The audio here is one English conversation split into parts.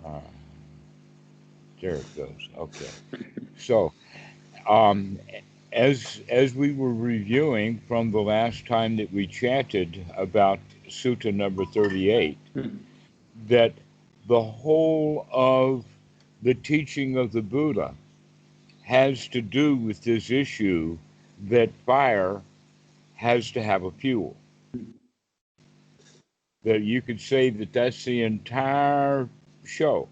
Uh, there it goes. Okay. So, um, as we were reviewing from the last time that we chatted about Sutta number 38, that the whole of the teaching of the Buddha has to do with this issue that fire has to have a fuel. That you could say that that's the entire show.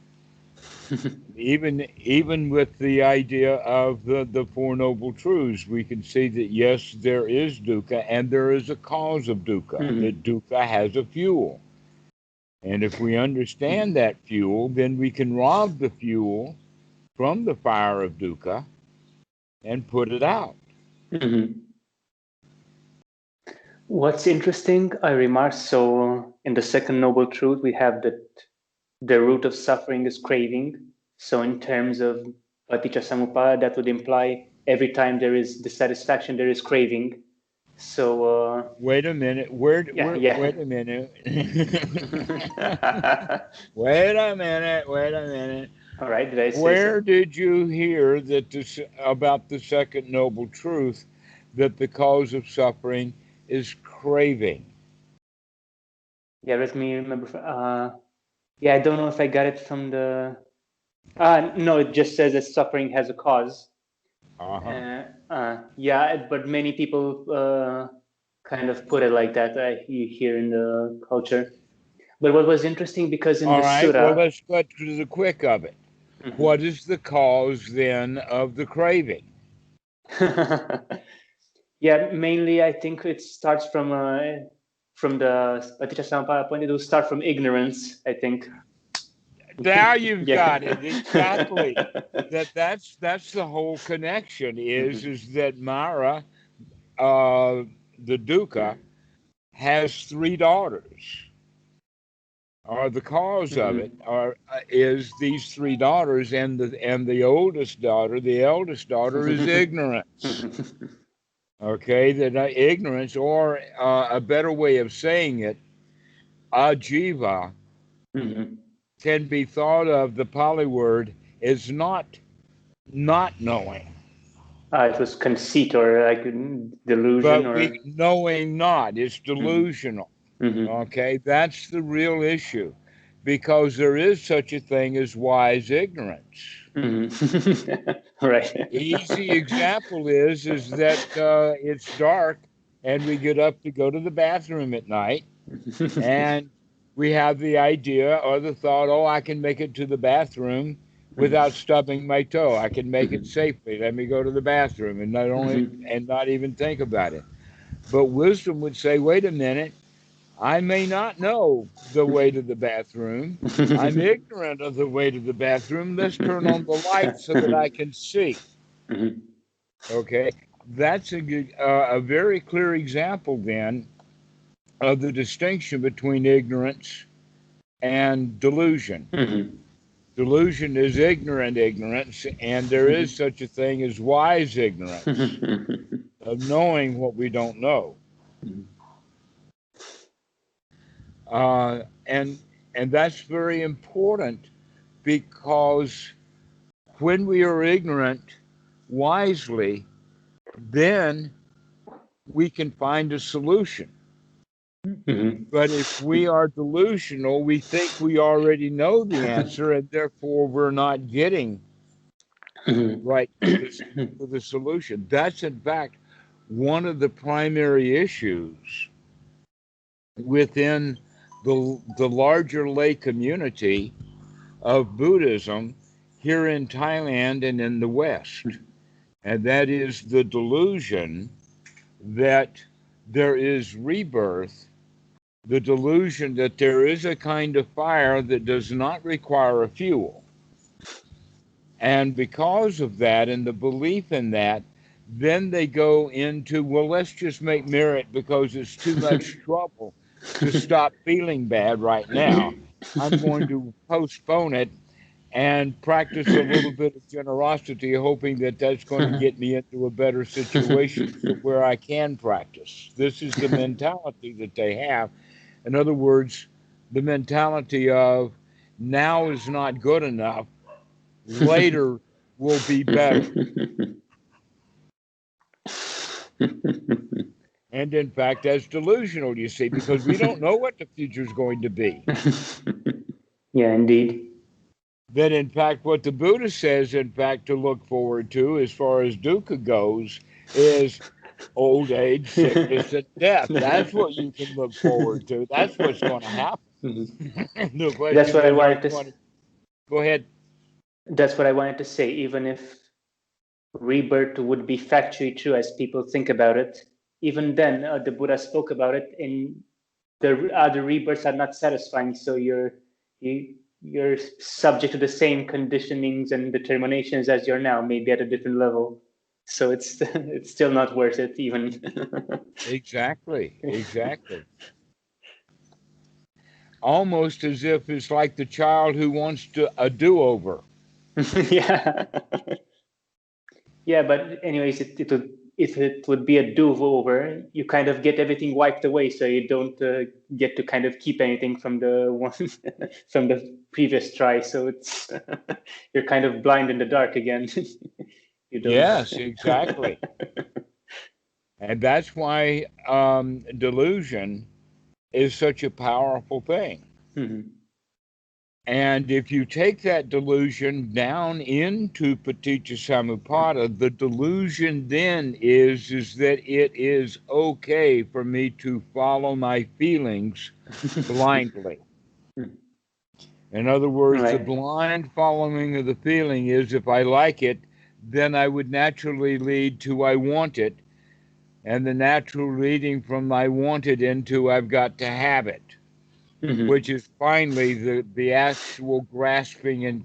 Even with the idea of the Four Noble Truths, we can see that yes, there is dukkha and there is a cause of dukkha, that dukkha has a fuel. And if we understand that fuel, then we can rob the fuel from the fire of dukkha and put it out. What's interesting, I remarked, so in the second noble truth, we have that the root of suffering is craving. So in terms of Paticca Samuppada, that would imply every time there is dissatisfaction, there is craving. So wait a minute. Wait a minute. Wait a minute. All right, did I say Where so? did you hear that this, about the second noble truth, that the cause of suffering is craving? Yeah, let me remember. Yeah, I don't know if I got it from the. No, it just says that suffering has a cause. Yeah, but many people kind of put it like that. You hear in the culture. But what was interesting, because in All the right, well, sutta, let's get to the quick of it. What is the cause then of the craving? yeah, mainly I think it starts from the Paticca Samuppada point. It will start from ignorance, I think. Now you've got it exactly. That's the whole connection. Is that Mara, the dukkha, has three daughters. Or the cause of it is these three daughters, and the oldest daughter, the eldest daughter, is ignorance. Okay, that ignorance, or a better way of saying it, ajiva, can be thought of, the Pali word is not knowing. It was conceit, or like delusion, But or knowing not, it's delusional. Okay, that's the real issue, because there is such a thing as wise ignorance. Right. Easy example is that it's dark and we get up to go to the bathroom at night, and we have the idea or the thought, oh, I can make it to the bathroom without stubbing my toe. I can make it safely. Let me go to the bathroom and not even think about it. But wisdom would say, wait a minute, I may not know the way to the bathroom. I'm ignorant of the way to the bathroom. Let's turn on the light so that I can see. Okay, that's a very clear example then of the distinction between ignorance and delusion. Delusion is ignorant ignorance, and there is such a thing as wise ignorance, of knowing what we don't know. And that's very important, because when we are ignorant wisely, then we can find a solution. But if we are delusional, we think we already know the answer, and therefore we're not getting right to the solution. That's, in fact, one of the primary issues within the larger lay community of Buddhism here in Thailand and in the West. And that is the delusion that there is rebirth, the delusion that there is a kind of fire that does not require a fuel. And because of that and the belief in that, then they go into, well, let's just make merit because it's too much trouble to stop feeling bad right now. I'm going to postpone it and practice a little bit of generosity, hoping that that's going to get me into a better situation where I can practice. This is the mentality that they have. In other words, the mentality of now is not good enough. Later will be better. And in fact, that's delusional, you see, because we don't know what the future is going to be. Yeah, indeed. That in fact, what the Buddha says, in fact, to look forward to as far as dukkha goes is old age, sickness, and death. That's what you can look forward to. That's what's going to happen. The That's question what I is, are wanted you to. going to go ahead? That's what I wanted to say. Even if rebirth would be factually true as people think about it, even then, the Buddha spoke about it in the other rebirths are not satisfying. So you're subject to the same conditionings and determinations as you're now, maybe at a different level. So it's it's still not worth it, even. Exactly. Almost as if it's like the child who wants a do-over. Yeah. Yeah, but anyways, it would, if it would be a do-over, you kind of get everything wiped away, so you don't get to kind of keep anything from the one from the previous try. So it's you're kind of blind in the dark again. You don't. Yes, exactly. And that's why delusion is such a powerful thing. Mm-hmm. And if you take that delusion down into Paticca Samuppada, the delusion then is that it is okay for me to follow my feelings blindly. In other words, the Right. blind following of the feeling is if I like it, then I would naturally lead to I want it, and the natural leading from I want it into I've got to have it. Mm-hmm. Which is finally the actual grasping and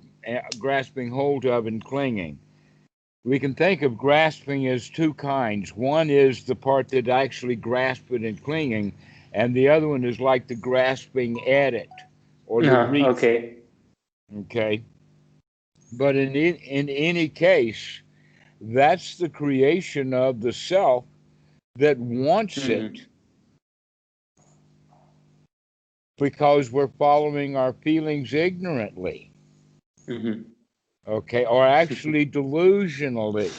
grasping hold of and clinging. We can think of grasping as two kinds. One is the part that actually grasps it and clinging, and the other one is like the grasping at it or the reaching. Okay. Okay, but in any case, that's the creation of the self that wants Mm-hmm. it because we're following our feelings ignorantly. Mm-hmm. Okay, or actually delusionally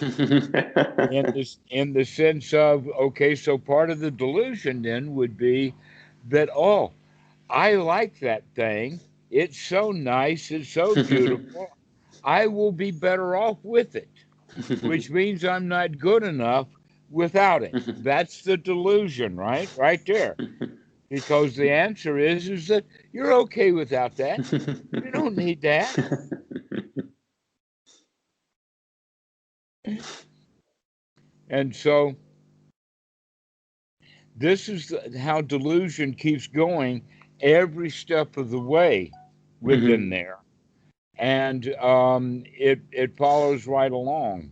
in the sense of okay, so part of the delusion then would be that oh, I like that thing. It's so nice, it's so beautiful. I will be better off with it, which means I'm not good enough without it. That's the delusion, right? Right there. Because the answer is that you're okay without that. You don't need that. And so this is how delusion keeps going every step of the way within Mm-hmm. there. And it follows right along.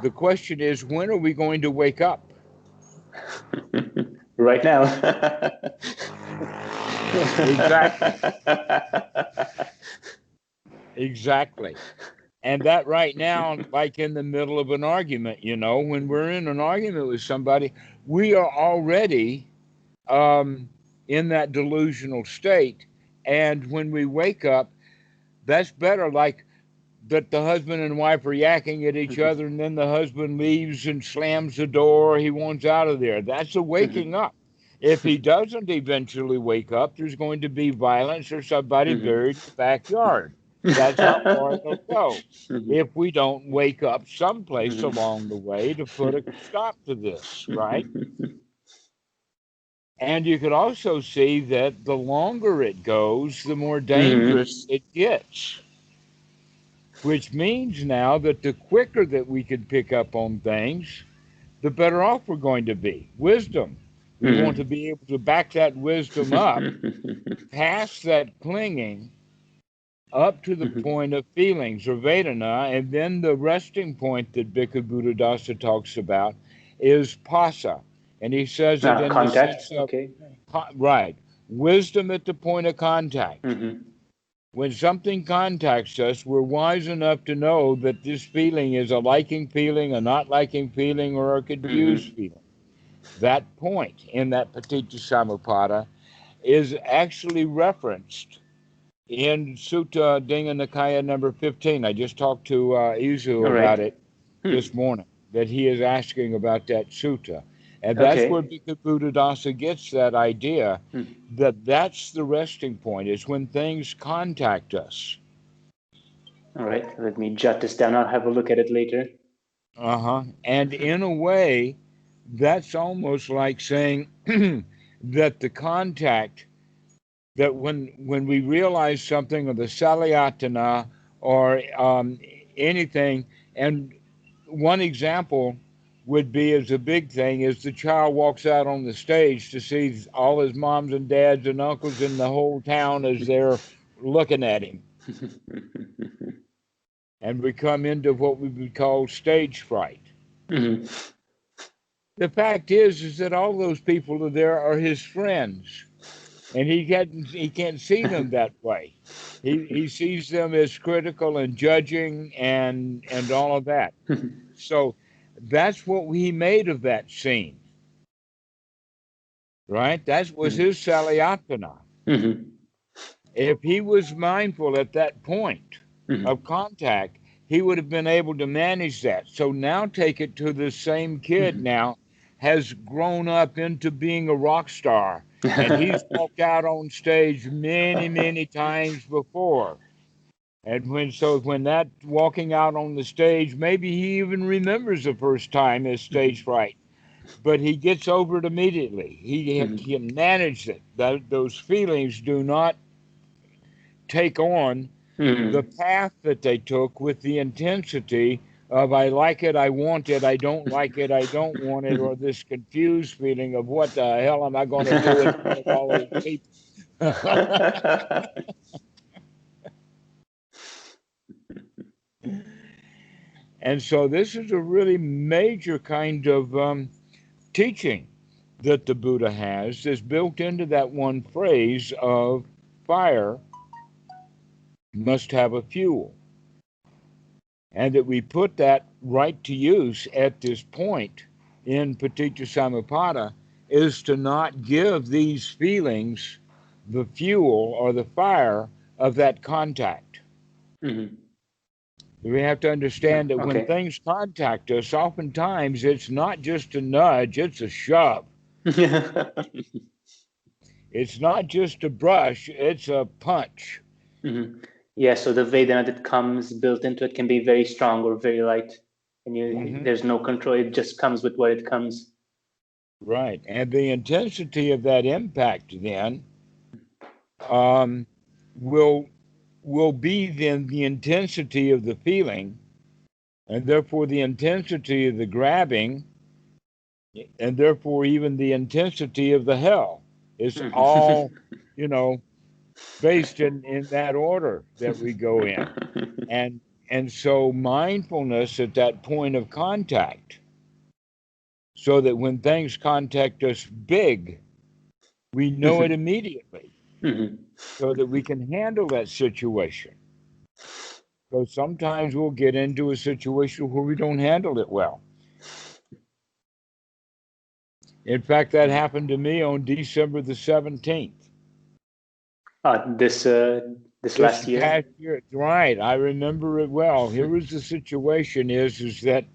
The question is, when are we going to wake up? Right now. Exactly. Exactly. And that right now, like in the middle of an argument, when we're in an argument with somebody, we are already in that delusional state. And when we wake up, that's better. Like that the husband and wife are yakking at each other, and then the husband leaves and slams the door. He wants out of there. That's a waking up. If he doesn't eventually wake up, there's going to be violence or somebody buried in the backyard. That's how far it'll go. If we don't wake up someplace along the way to put a stop to this, right? And you could also see that the longer it goes, the more dangerous it gets. Which means now that the quicker that we can pick up on things, the better off we're going to be. Wisdom. We want to be able to back that wisdom up, past that clinging, up to the point of feelings or Vedana, and then the resting point that Bhikkhu Buddhadasa talks about is Pasa. And he says it in the Contact. sense of, Okay. right, wisdom at the point of contact. Mm-hmm. When something contacts us, we're wise enough to know that this feeling is a liking feeling, a not liking feeling, or a confused feeling. That point in that Paticca Samuppada is actually referenced in Sutta Dinga Nikaya number 15. I just talked to Izu All about right. it this morning, that he is asking about that sutta. And that's where Okay. Bhikkhu Buddhadasa gets that idea that that's the resting point, is when things contact us. All right. Let me jot this down. I'll have a look at it later. And in a way, that's almost like saying that the contact, that when we realize something of the salayatana or anything, and one example would be, as a big thing, is the child walks out on the stage to see all his moms and dads and uncles in the whole town as they're looking at him. And we come into what we would call stage fright. The fact is that all those people are there are his friends, and he can't see them that way. He sees them as critical and judging and all of that. So that's what he made of that scene, right? That was his salayatana. If he was mindful at that point of contact, he would have been able to manage that. So now take it to the same kid now has grown up into being a rock star, and he's walked out on stage many, many times before. And when that walking out on the stage, maybe he even remembers the first time as stage fright, but he gets over it immediately. He can manage it. Those feelings do not take on the path that they took with the intensity of I like it, I want it, I don't like it, I don't want it, or this confused feeling of what the hell am I going to do in front of all those people. And so this is a really major kind of teaching that the Buddha has, is built into that one phrase of fire must have a fuel. And that we put that right to use at this point in Paticca Samuppada is to not give these feelings the fuel or the fire of that contact. We have to understand that when things contact us, oftentimes it's not just a nudge, it's a shove. It's not just a brush, it's a punch. Yeah, so the Vedana that comes built into it can be very strong or very light. And there's no control, it just comes with what it comes. Right. And the intensity of that impact then will be then the intensity of the feeling, and therefore the intensity of the grabbing, and therefore even the intensity of the hell. It's all, based in that order that we go in. And so mindfulness at that point of contact, so that when things contact us big, we know it immediately, so that we can handle that situation. Because sometimes we'll get into a situation where we don't handle it well. In fact, that happened to me on December the 17th. This last year? Past year. Right. I remember it well. Here was the situation is that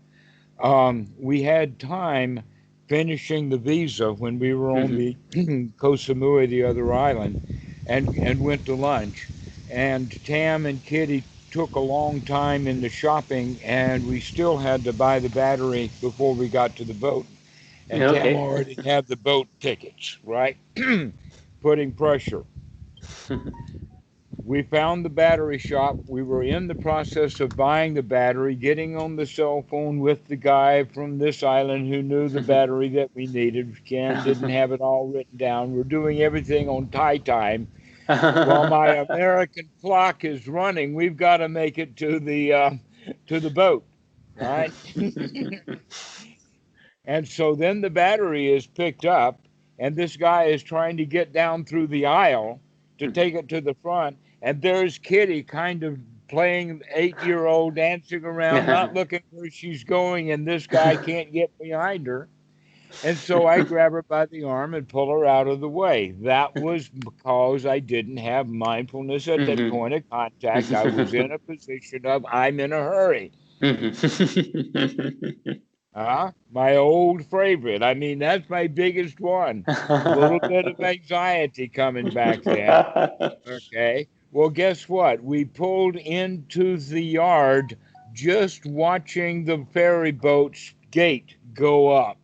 we had time finishing the visa when we were on the Kosambiya, the other island, and went to lunch. And Tam and Kitty took a long time in the shopping, and we still had to buy the battery before we got to the boat. And Tam already had the boat tickets, right? Putting pressure. We found the battery shop. We were in the process of buying the battery, getting on the cell phone with the guy from this island who knew the battery that we needed. Ken didn't have it all written down. We're doing everything on Thai time. While my American clock is running, we've got to make it to the boat, right? And so then the battery is picked up, and this guy is trying to get down through the aisle to take it to the front. And there's Kitty kind of playing 8-year-old, dancing around, not looking where she's going, and this guy can't get behind her. And so I grab her by the arm and pull her out of the way. That was because I didn't have mindfulness at that Mhm. point of contact. I was in a position of I'm in a hurry. My old favorite. I mean, that's my biggest one. A little bit of anxiety coming back then. Okay. Well, guess what? We pulled into the yard just watching the ferry boat's gate go up.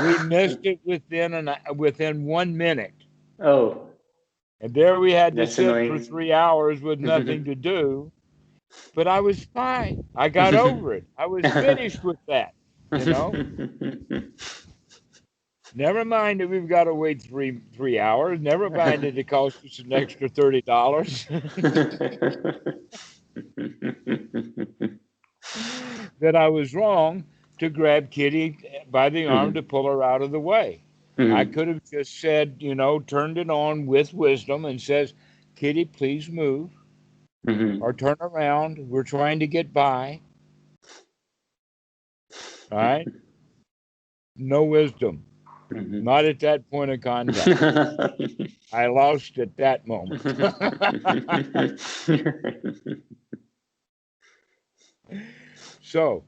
We missed it within 1 minute. Oh, And there we had to that's sit for annoying. 3 hours with nothing to do. But I was fine. I got over it. I was finished with that, you know? Never mind that we've got to wait three hours. Never mind that it costs us an extra $30. That I was wrong to grab Kitty by the arm to pull her out of the way. I could have just said, turned it on with wisdom and says, Kitty, please move or turn around. We're trying to get by. All right. No wisdom. Not at that point of contact. I lost at that moment. So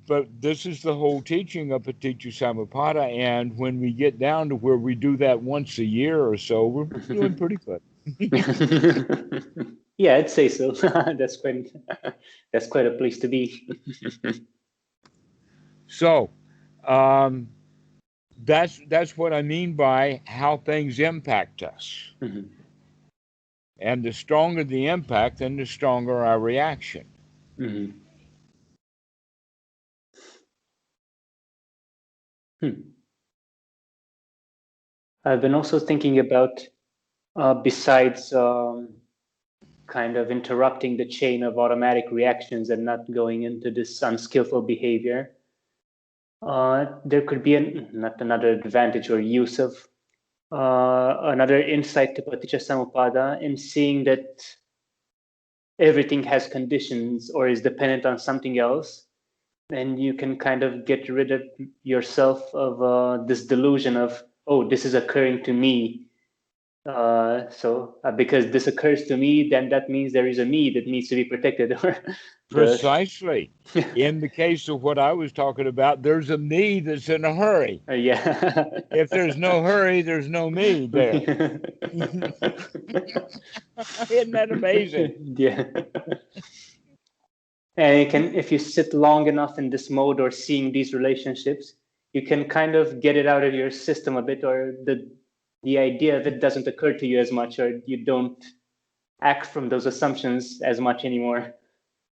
but this is the whole teaching of Paticca Samuppada. And when we get down to where we do that once a year or so, we're doing pretty good. Yeah, I'd say so. That's quite a place to be. So that's what I mean by how things impact us. And the stronger the impact, then the stronger our reaction. I've been also thinking about, besides kind of interrupting the chain of automatic reactions and not going into this unskillful behavior, there could be not another advantage or use of another insight to Paticca Samuppada in seeing that everything has conditions or is dependent on something else. And you can kind of get rid of yourself of this delusion of, oh, this is occurring to me. Because this occurs to me, then that means there is a me that needs to be protected. Precisely. In the case of what I was talking about, there's a me that's in a hurry. Yeah. If there's no hurry, there's no me there. Isn't that amazing? Yeah. And if you sit long enough in this mode or seeing these relationships, you can kind of get it out of your system a bit, or the idea of it doesn't occur to you as much, or you don't act from those assumptions as much anymore.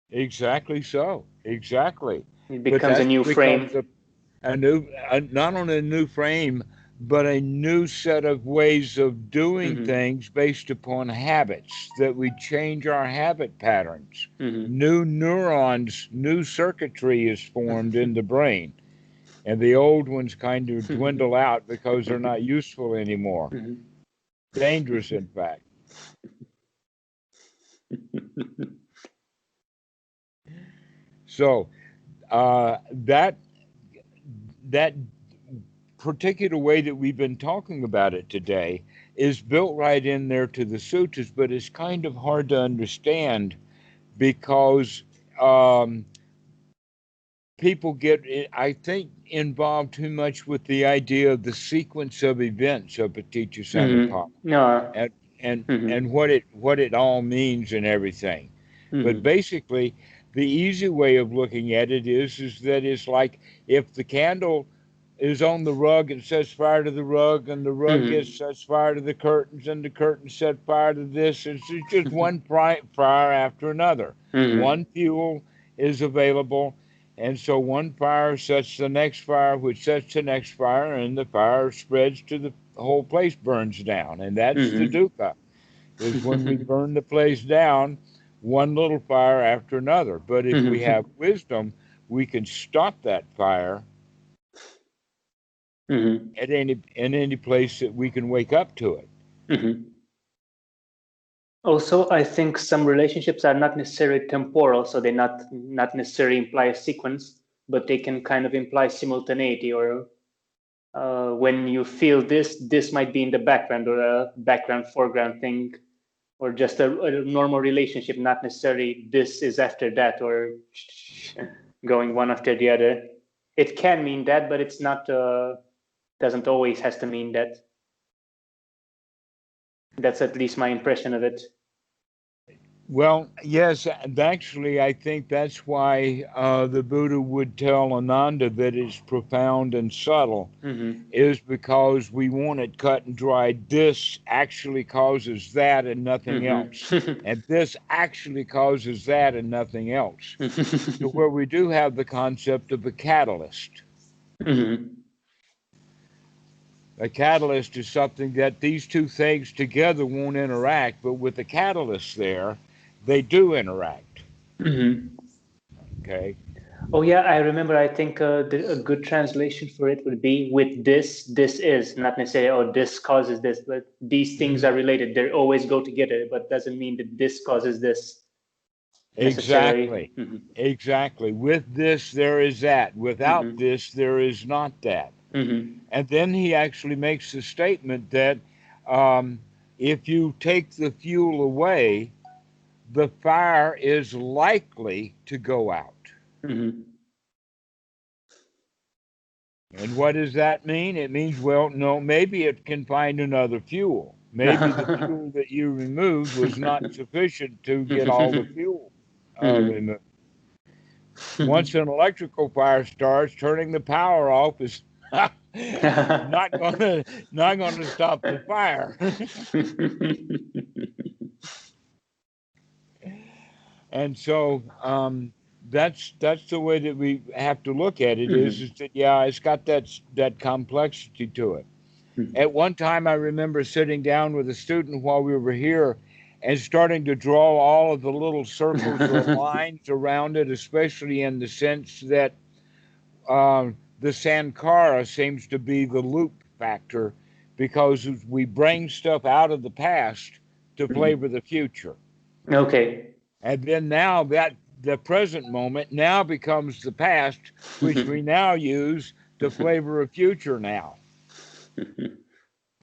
Exactly so. Exactly. It But becomes a that new becomes frame. not only a new frame, but a new set of ways of doing things based upon habits, that we change our habit patterns. New neurons, new circuitry is formed in the brain, and the old ones kind of dwindle out because they're not useful anymore. Dangerous, in fact. So that particular way that we've been talking about it today is built right in there to the sutras, but it's kind of hard to understand because people get, I think, involved too much with the idea of the sequence of events of Paticca Samuppada No. and what it all means and everything. But basically, the easy way of looking at it is that it's like if the candle is on the rug and sets fire to the rug, and the rug sets fire to the curtains, and the curtains set fire to this. It's just one fire after another. One fuel is available, and so one fire sets the next fire, which sets the next fire, and the fire spreads to the whole place burns down. And that's the dukkha, is when we burn the place down, one little fire after another. But if we have wisdom, we can stop that fire at any place that we can wake up to it. Also, I think some relationships are not necessarily temporal, so they not necessarily imply a sequence, but they can kind of imply simultaneity or when you feel this might be in the background or a background foreground thing, or just a normal relationship, not necessarily this is after that or going one after the other. It can mean that, but it's not, doesn't always has to mean that. That's at least my impression of it. Well, yes, and actually, I think that's why the Buddha would tell Ananda that it's profound and subtle, is because we want it cut and dried. This actually causes that and nothing else. And this actually causes that and nothing else. So where we do have the concept of a catalyst. A catalyst is something that these two things together won't interact, but with the catalyst there, they do interact. Okay. Oh yeah, I remember. I think a good translation for it would be with this is, not necessarily, oh, this causes this, but these things are related. They always go together, but doesn't mean that this causes this. Exactly. Exactly. With this, there is that. Without this, there is not that. And then he actually makes the statement that if you take the fuel away, the fire is likely to go out. And what does that mean? It means, well, no, maybe it can find another fuel. Maybe the fuel that you removed was not sufficient to get all the fuel removed. Once an electrical fire starts, turning the power off is not gonna stop the fire. And so that's the way that we have to look at it. Is that, yeah, it's got that complexity to it. At one time, I remember sitting down with a student while we were here and starting to draw all of the little circles or lines around it, especially in the sense that the sankara seems to be the loop factor, because we bring stuff out of the past to flavor the future. Okay. And then now that the present moment now becomes the past, which we now use to flavor a future now.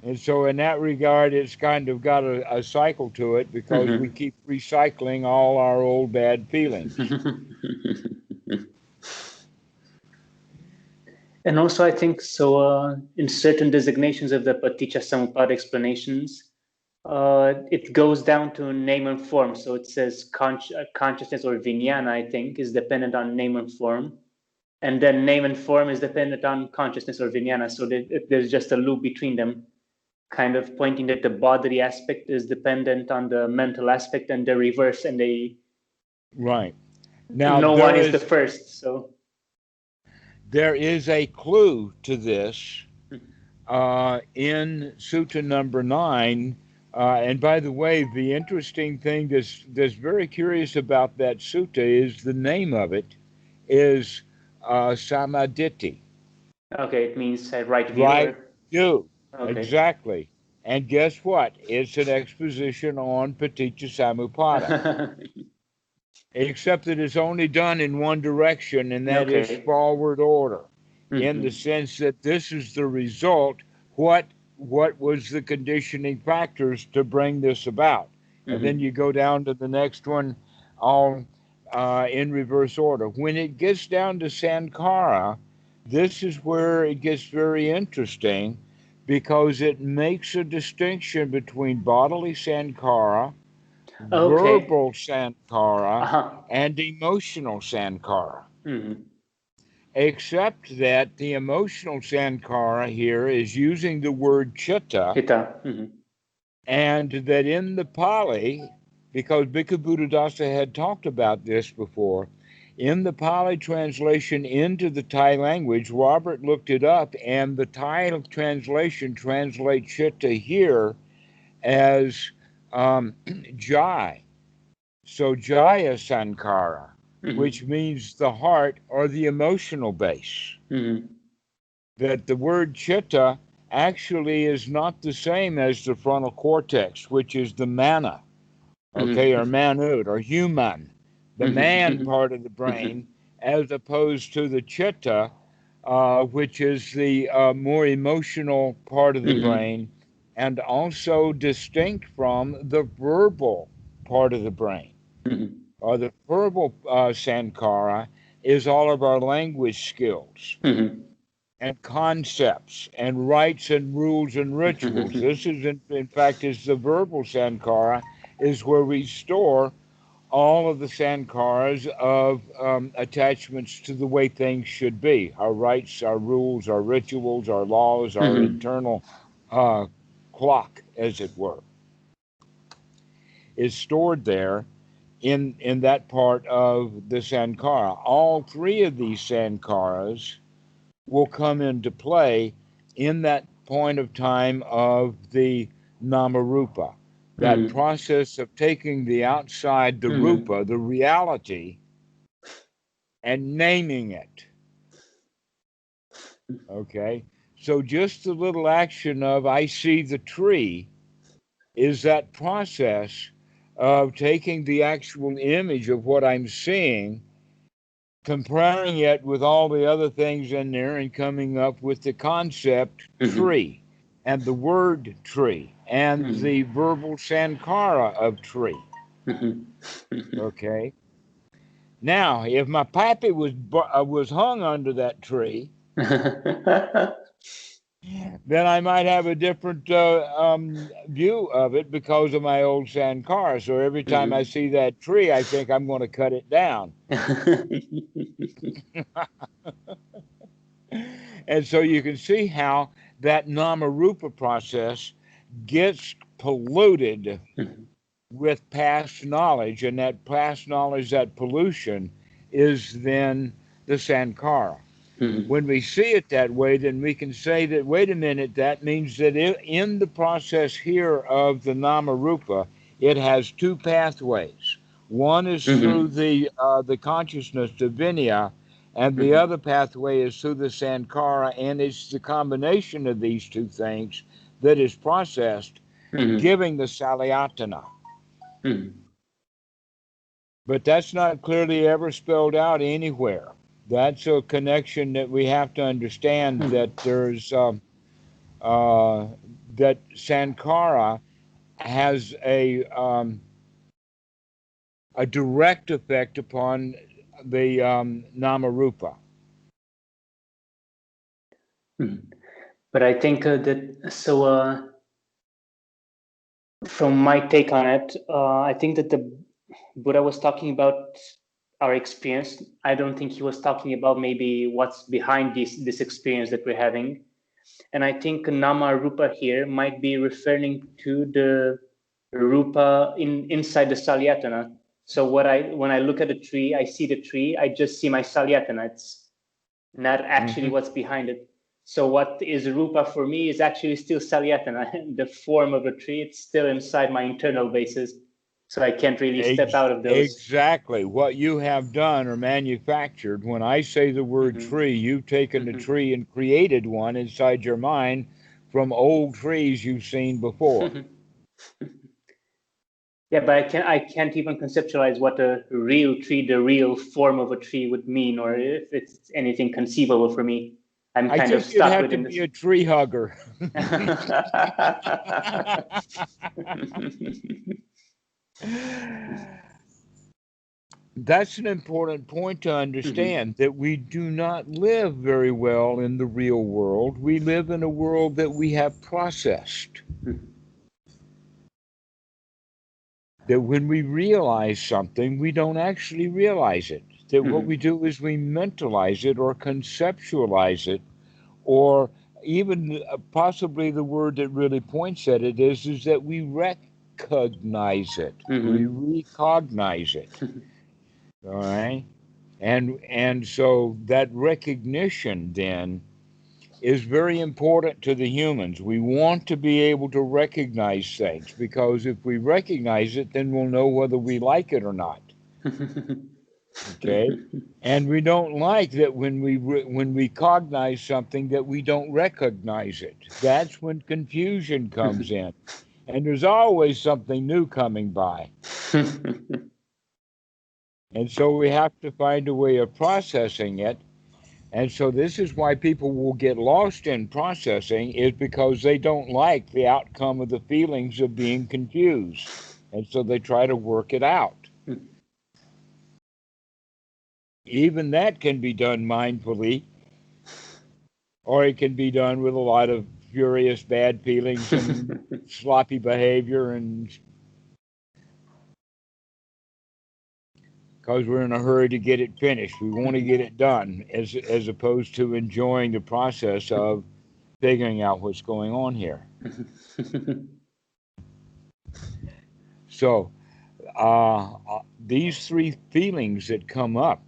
And so in that regard, it's kind of got a cycle to it, because we keep recycling all our old bad feelings. And also, I think so, in certain designations of the Paticca Samuppada explanations, it goes down to name and form. So it says consciousness, or vinnana, I think, is dependent on name and form. And then name and form is dependent on consciousness or vinnana. So there's just a loop between them, kind of pointing that the bodily aspect is dependent on the mental aspect, and the reverse, and they... Right. Now, no one is the first, so... There is a clue to this in Sutta number 9. And by the way, the interesting thing that's very curious about that sutta is the name of it is Sammaditthi. Okay, it means right view. Right view. Okay. Exactly. And guess what? It's an exposition on Paticca Samuppada. Except that it's only done in one direction, and that is forward order, in the sense that this is the result. What was the conditioning factors to bring this about? And then you go down to the next one, all in reverse order. When it gets down to sankara, this is where it gets very interesting, because it makes a distinction between bodily sankara, verbal sankara, and emotional sankara. Except that the emotional sankara here is using the word citta, and that in the Pali, because Bhikkhu Buddhadasa had talked about this before, in the Pali translation into the Thai language, Robert looked it up, and the Thai translation translates citta here as jai. So jaya sankara, which means the heart or the emotional base. That the word citta actually is not the same as the frontal cortex, which is the mana, okay, or manut, or human, the man part of the brain, as opposed to the citta, which is the more emotional part of the brain, and also distinct from the verbal part of the brain. The verbal sankara is all of our language skills and concepts and rites and rules and rituals. This is, in fact, is the verbal sankara, is where we store all of the sankaras of attachments to the way things should be. Our rites, our rules, our rituals, our laws, our internal clock, as it were, is stored there in that part of the sankara. All three of these sankaras will come into play in that point of time of the nama-rupa. That process of taking the outside, the rupa, the reality, and naming it. Okay? So just the little action of I see the tree is that process of taking the actual image of what I'm seeing, comparing it with all the other things in there, and coming up with the concept tree and the word tree and the verbal sankara of tree. Okay? Now, if my pappy was hung under that tree, then I might have a different view of it because of my old sankara. So every time I see that tree, I think I'm going to cut it down. And so you can see how that nama-rupa process gets polluted with past knowledge, and that past knowledge, that pollution, is then the sankara. When we see it that way, then we can say that, wait a minute, that means that in the process here of the nama-rupa, it has two pathways. One is through the consciousness, the vinnana, and the other pathway is through the sankara, and it's the combination of these two things that is processed, giving the salayatana. But that's not clearly ever spelled out anywhere. That's a connection that we have to understand, that there's that sankara has a direct effect upon the nama-rupa. But I think from my take on it, I think that the Buddha was talking about our experience. I don't think he was talking about maybe what's behind this experience that we're having. And I think nama-rupa here might be referring to the rupa inside the salayatana. So when I look at the tree, I see the tree, I just see my salayatana. It's not actually what's behind it. So what is rupa for me is actually still salayatana, the form of the tree. It's still inside my internal bases. So I can't really step out of those. Exactly. What you have done or manufactured, when I say the word tree, you've taken the tree and created one inside your mind from old trees you've seen before. Yeah, but I can't even conceptualize what a real tree, the real form of a tree would mean, or if it's anything conceivable for me. I'm kind of stuck have within to be a tree hugger. That's an important point to understand, that we do not live very well in the real world. We live in a world that we have processed. That when we realize something, we don't actually realize it. That what we do is we mentalize it or conceptualize it, or even possibly the word that really points at it is that we recognize it. We recognize it. All right? And so that recognition then is very important to the humans. We want to be able to recognize things, because if we recognize it, then we'll know whether we like it or not. Okay? And we don't like that when we cognize something that we don't recognize it. That's when confusion comes in. And there's always something new coming by. And so we have to find a way of processing it And so this is why people will get lost in processing, is because they don't like the outcome of the feelings of being confused. And so they try to work it out. Even that can be done mindfully, or it can be done with a lot of furious bad feelings and sloppy behavior, and because we're in a hurry to get it finished. We want to get it done, as opposed to enjoying the process of figuring out what's going on here. So these three feelings that come up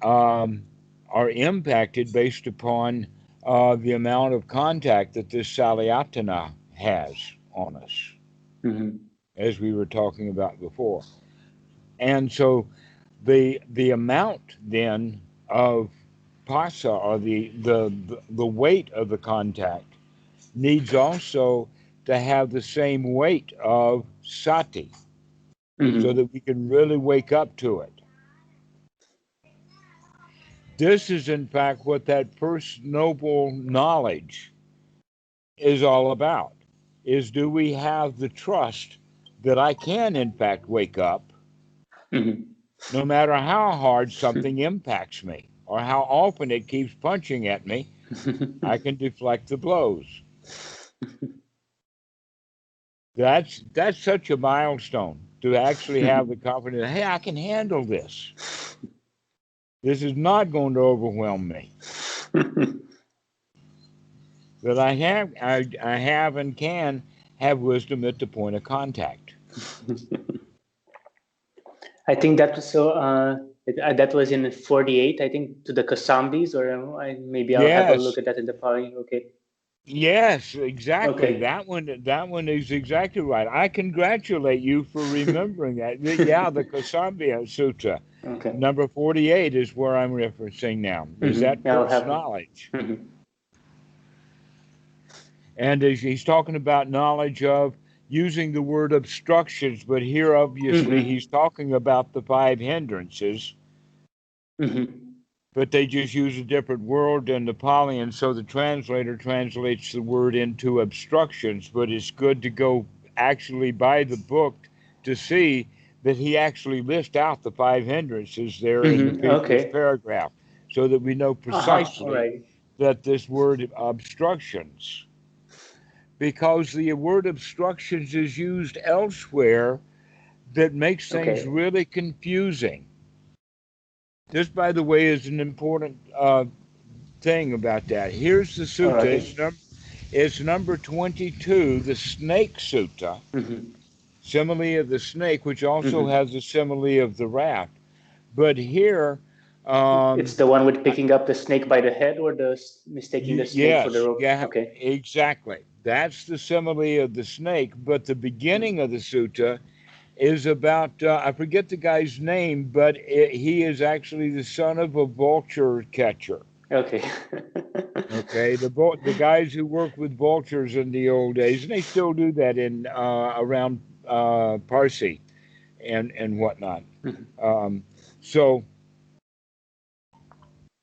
are impacted based upon the amount of contact that this salayatana has on us, as we were talking about before. And so the amount then of pasa, or the weight of the contact, needs also to have the same weight of sati, so that we can really wake up to it. This is, in fact, what that first noble knowledge is all about, is do we have the trust that I can, in fact, wake up no matter how hard something impacts me or how often it keeps punching at me, I can deflect the blows. That's such a milestone, to actually have the confidence, hey, I can handle this. This is not going to overwhelm me. That I have and can have wisdom at the point of contact. I think that was so. That was in 48, I think, to the Kosambis, or maybe I'll have a look at that in the Pali. Okay. Yes, exactly. Okay. That one is exactly right. I congratulate you for remembering that. Yeah, the Kosambiya Sutta, Okay. number 48 is where I'm referencing now. Is that first knowledge? And as he's talking about knowledge of using the word obstructions, but here obviously he's talking about the 5 hindrances. But they just use a different word in the Pali, and so the translator translates the word into obstructions. But it's good to go actually by the book to see that he actually lists out the 5 hindrances there in the previous paragraph, so that we know precisely that this word obstructions, because the word obstructions is used elsewhere, that makes things really confusing. This, by the way, is an important thing about that. Here's the sutta. It's number 22, the Snake Sutta, simile of the snake, which also has the simile of the raft. But here, it's the one with picking up the snake by the head, or the mistaking the snake for the rope. Yeah, exactly. That's the simile of the snake. But the beginning of the sutta is about, I forget the guy's name, but he is actually the son of a vulture catcher. Okay. The guys who worked with vultures in the old days, and they still do that in around Parsi and whatnot. So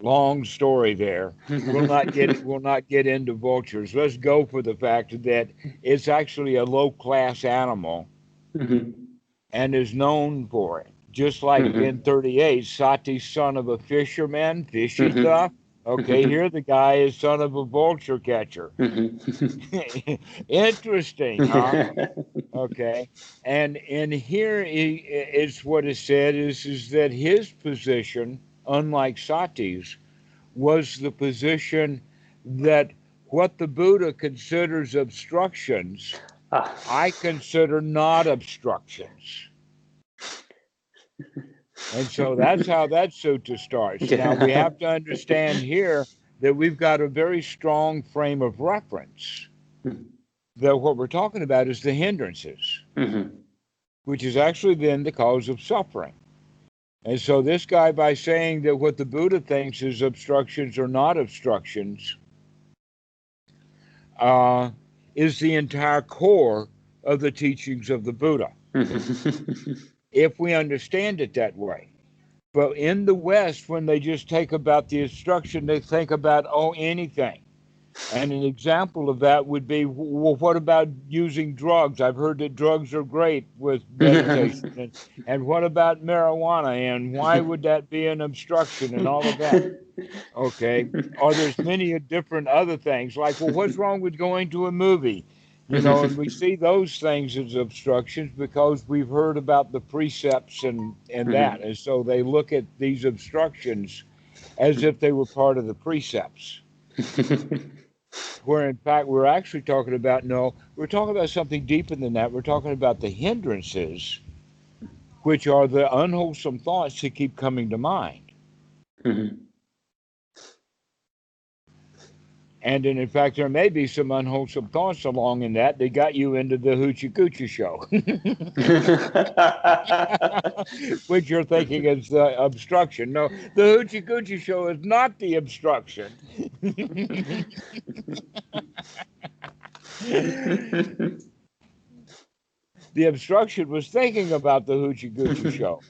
long story there. We'll not get into vultures. Let's go for the fact that it's actually a low class animal, and is known for it. Just like in 38, Sati, son of a fisherman, fishy stuff. Okay, here the guy is son of a vulture catcher. Interesting, huh? Okay, and here is what is said is that his position, unlike Sati's, was the position that what the Buddha considers obstructions, I consider not obstructions. And so that's how that sutta starts. Now, we have to understand here that we've got a very strong frame of reference. That what we're talking about is the hindrances, which is actually then the cause of suffering. And so this guy, by saying that what the Buddha thinks is obstructions or not obstructions, is the entire core of the teachings of the Buddha. If we understand it that way. But in the West, when they just take about the obstruction, they think about, oh, anything. And an example of that would be, well, what about using drugs? I've heard that drugs are great with meditation. And what about marijuana? And why would that be an obstruction and all of that? Okay. Or there's many different other things like, well, what's wrong with going to a movie? And we see those things as obstructions because we've heard about the precepts and that. And so they look at these obstructions as if they were part of the precepts. Where in fact we're actually talking about, no, we're talking about something deeper than that. We're talking about the hindrances, which are the unwholesome thoughts that keep coming to mind. And in fact, there may be some unwholesome thoughts along in that got you into the hoochie coochie show, which you're thinking is the obstruction. No, the hoochie coochie show is not the obstruction. The obstruction was thinking about the hoochie coochie show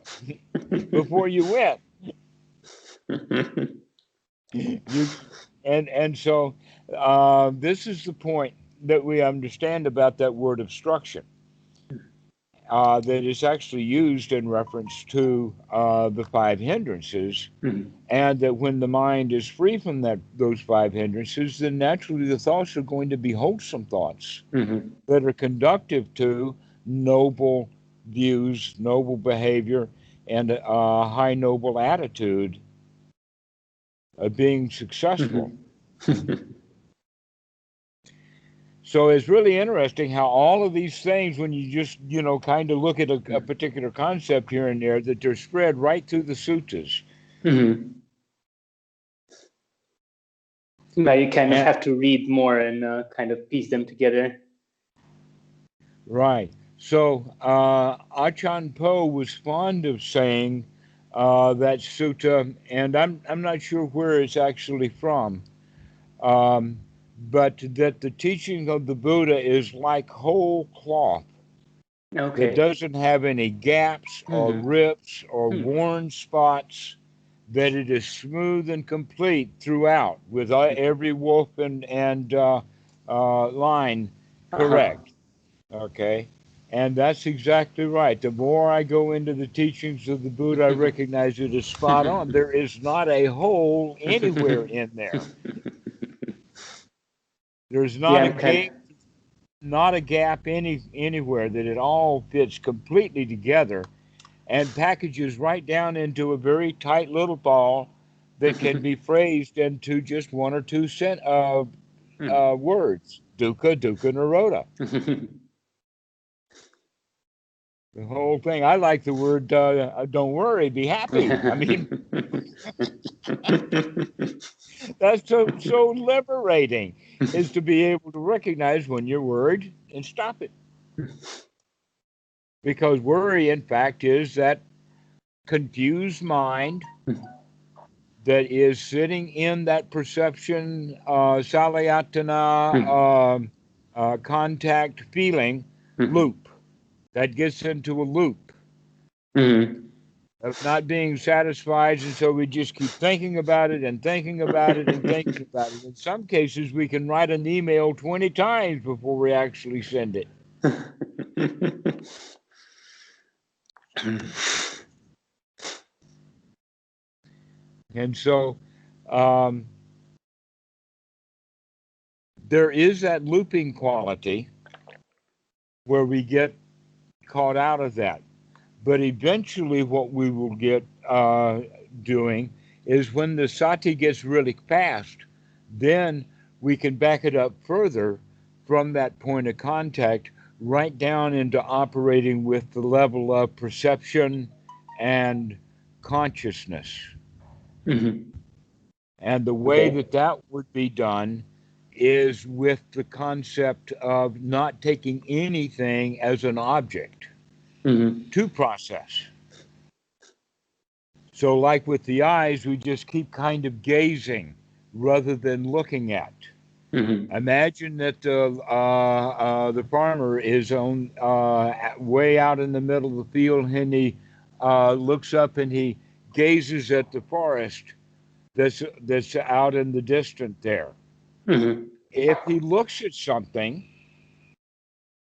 before you went. And so this is the point that we understand about that word obstruction, that is actually used in reference to the five hindrances, and that when the mind is free from those five hindrances, then naturally the thoughts are going to be wholesome thoughts that are conductive to noble views, noble behavior, and a high noble attitude of being successful. So it's really interesting how all of these things, when you just, kind of look at a particular concept here and there, that they're spread right through the suttas. Now you kind of have to read more and kind of piece them together. Right. So Ajahn Poh was fond of saying that sutta, and I'm not sure where it's actually from, but that the teaching of the Buddha is like whole cloth. Okay. That doesn't have any gaps or rips or worn spots, that it is smooth and complete throughout, with every wolf and line correct. Okay. And that's exactly right. The more I go into the teachings of the Buddha, I recognize it is spot on. There is not a hole anywhere in there. There's not a gap anywhere, that it all fits completely together and packages right down into a very tight little ball that can be phrased into just one or two words. Dukkha, dukkha, nirodha. The whole thing. I like the word, don't worry, be happy. I mean, that's so liberating, is to be able to recognize when you're worried and stop it. Because worry, in fact, is that confused mind that is sitting in that perception, salayatana, contact feeling loop. That gets into a loop of not being satisfied, and so we just keep thinking about it and thinking about it and thinking about it. In some cases, we can write an email 20 times before we actually send it. And so there is that looping quality where we get caught out of that. But eventually what we will get doing is, when the Sati gets really fast, then we can back it up further from that point of contact right down into operating with the level of perception and consciousness. And the way that would be done is with the concept of not taking anything as an object to process. So like with the eyes, we just keep kind of gazing rather than looking at. Imagine that the farmer is on way out in the middle of the field, and he looks up and he gazes at the forest that's out in the distance there. Mm-hmm. If he looks at something,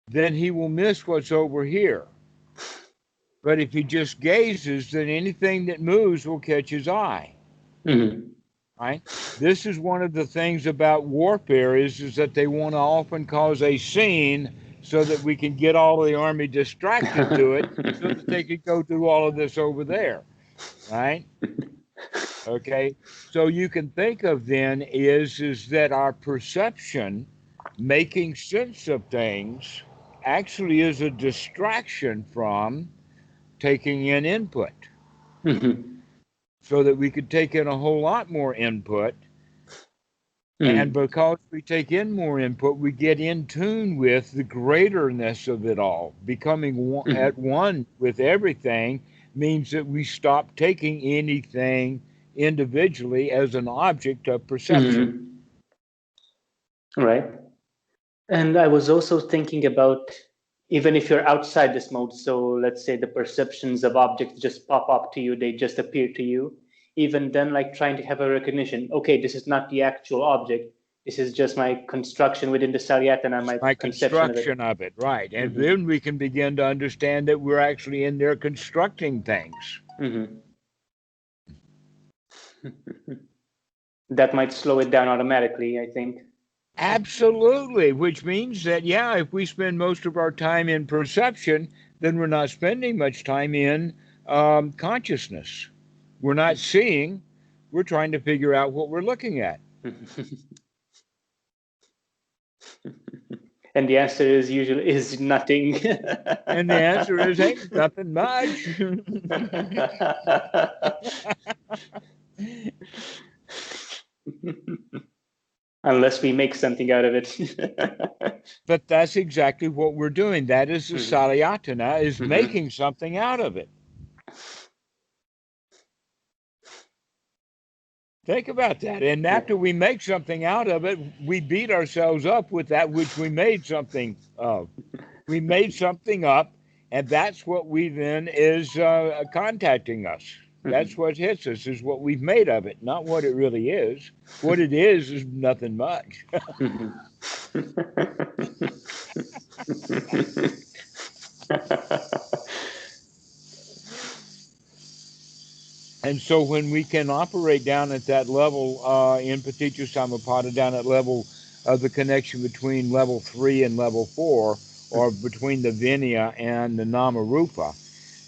then he will miss what's over here. But if he just gazes, then anything that moves will catch his eye. Mm-hmm. Right? This is one of the things about warfare is that they want to often cause a scene so that we can get all of the army distracted to it so that they could go through all of this over there. Right? Okay. So you can think of then is that our perception, making sense of things, actually is a distraction from taking in input. Mm-hmm. So that we could take in a whole lot more input. And because we take in more input, we get in tune with the greaterness of it all. Becoming at one with everything means that we stop taking anything individually as an object of perception. Right. And I was also thinking about, even if you're outside this mode, so let's say the perceptions of objects just pop up to you, they just appear to you. Even then, like trying to have a recognition, okay, this is not the actual object. This is just my construction within the Salayatana, my conception of it. Construction of it, right. And then we can begin to understand that we're actually in there constructing things. That might slow it down automatically, I think. Absolutely, which means that, yeah, if we spend most of our time in perception, then we're not spending much time in consciousness. We're not seeing, we're trying to figure out what we're looking at. And the answer is usually nothing. And the answer is, hey, nothing much. Unless we make something out of it. But that's exactly what we're doing. That is the Salayatana, is making something out of it. Think about that. And after we make something out of it, we beat ourselves up with that which we made something of. We made something up, and that's what we then is contacting us. That's what hits us, is what we've made of it, not what it really is. What it is nothing much. And so when we can operate down at that level in Paticca Samuppada, down at level of the connection between level 3 and level 4, or between the vinnana and the nama-rupa,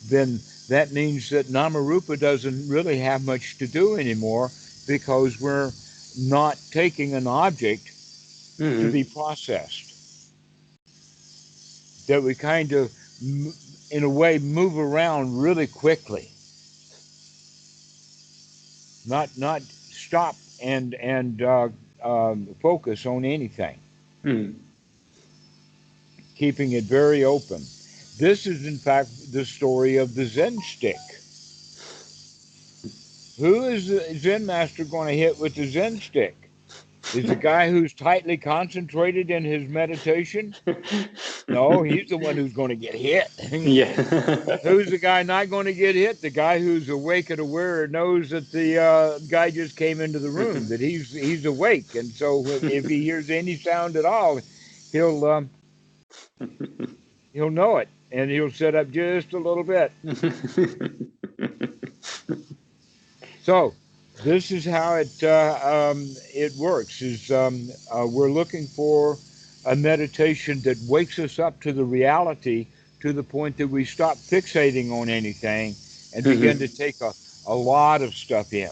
then that means that nama-rupa doesn't really have much to do anymore, because we're not taking an object to be processed. That we kind of, in a way, move around really quickly. Not stop and focus on anything. Keeping it very open. This is, in fact, the story of the Zen stick. Who is the Zen master going to hit with the Zen stick? Is the guy who's tightly concentrated in his meditation? No, he's the one who's going to get hit. Yeah. Who's the guy not going to get hit? The guy who's awake and aware knows that the guy just came into the room, that he's awake. And so if he hears any sound at all, he'll know it, and he'll sit up just a little bit. So this is how it works. Is we're looking for a meditation that wakes us up to the reality, to the point that we stop fixating on anything and begin to take a lot of stuff in.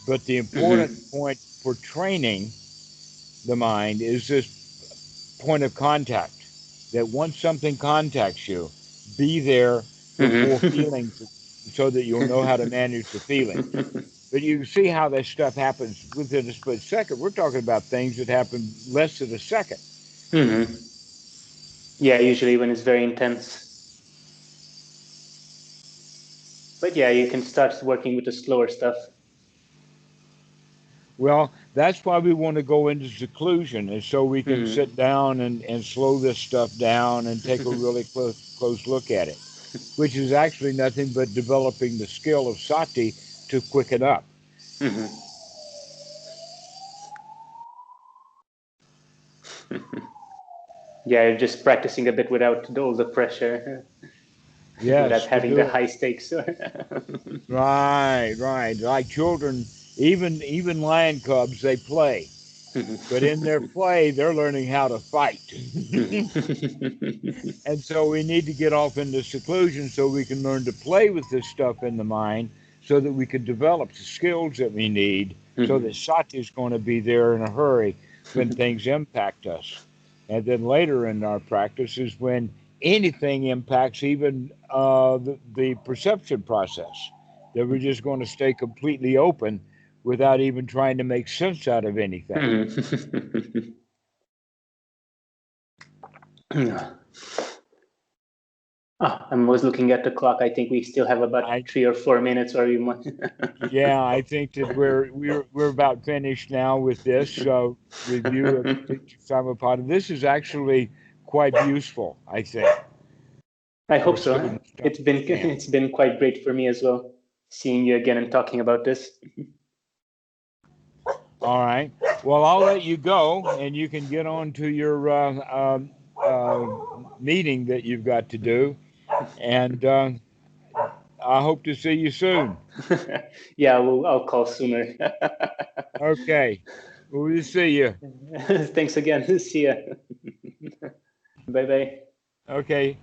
But the important point for training the mind is this point of contact, that once something contacts you, be there before feelings, so that you'll know how to manage the feeling. But you see how this stuff happens within a split second. We're talking about things that happen less than a second. Yeah, usually when it's very intense. But yeah, you can start working with the slower stuff. Well, that's why we want to go into seclusion, is so we can sit down and slow this stuff down and take a really close look at it. which is actually nothing but developing the skill of Sati to quicken up. Yeah, you're just practicing a bit without all the pressure. Yes, without having the high stakes. Right. Like children, even lion cubs, they play. But in their play, they're learning how to fight. And so we need to get off into seclusion so we can learn to play with this stuff in the mind so that we can develop the skills that we need so that Sati is going to be there in a hurry when things impact us. And then later in our practice is when anything impacts even the perception process, that we're just going to stay completely open without even trying to make sense out of anything. I'm always looking at the clock. I think we still have about 3 or 4 minutes, or you might. Yeah, I think that we're about finished now with this review of Paticca Samuppada. This is actually quite useful, I think. I hope so. It's been quite great for me as well, seeing you again and talking about this. All right. Well, I'll let you go, and you can get on to your meeting that you've got to do, and I hope to see you soon. Yeah, I'll call sooner. Okay. We'll see you. Thanks again. See ya. Bye-bye. Okay.